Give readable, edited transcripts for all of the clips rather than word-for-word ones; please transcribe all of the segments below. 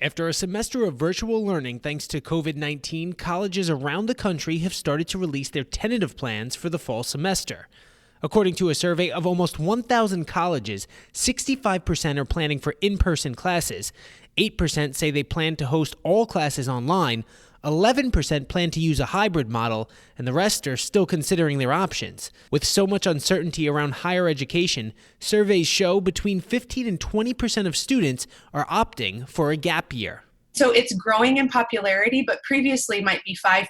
After a semester of virtual learning thanks to COVID-19, colleges around the country have started to release their tentative plans for the fall semester. According to a survey of almost 1,000 colleges, 65% are planning for in-person classes, 8% say they plan to host all classes online, 11% plan to use a hybrid model, and the rest are still considering their options. With so much uncertainty around higher education, surveys show between 15 and 20% of students are opting for a gap year. So it's growing in popularity, but previously might be 5%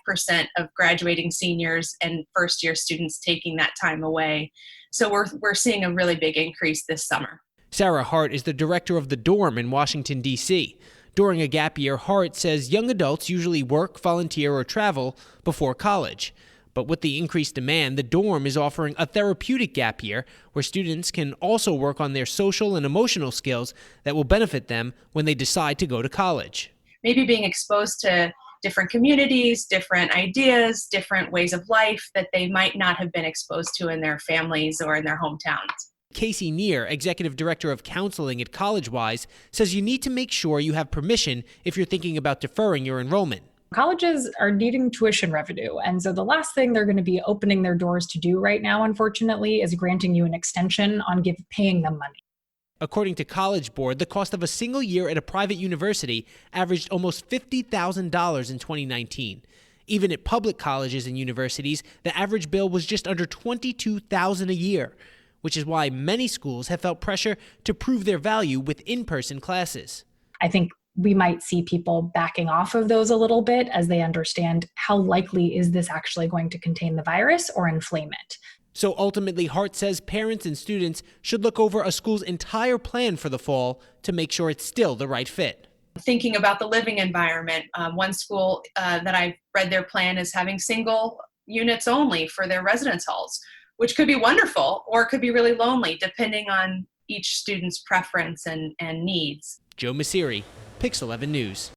of graduating seniors and first-year students taking that time away. So we're seeing a really big increase this summer. Sarah Hart is the director of the dorm in Washington, D.C. During a gap year, Hart says young adults usually work, volunteer, or travel before college. But with the increased demand, the dorm is offering a therapeutic gap year where students can also work on their social and emotional skills that will benefit them when they decide to go to college. Maybe being exposed to different communities, different ideas, different ways of life that they might not have been exposed to in their families or in their hometowns. Casey Neer, executive director of counseling at CollegeWise, says you need to make sure you have permission if you're thinking about deferring your enrollment. Colleges are needing tuition revenue, and so the last thing they're going to be opening their doors to do right now, unfortunately, is granting you an extension on paying them money. According to College Board, the cost of a single year at a private university averaged almost $50,000 in 2019. Even at public colleges and universities, the average bill was just under $22,000 a year, which is why many schools have felt pressure to prove their value with in-person classes. I think we might see people backing off of those a little bit as they understand how likely is this actually going to contain the virus or inflame it. So ultimately, Hart says parents and students should look over a school's entire plan for the fall to make sure it's still the right fit. Thinking about the living environment, one school that I've read their plan is having single units only for their residence halls, which could be wonderful or it could be really lonely depending on each student's preference and needs. Joe Masiri, Pix 11 News.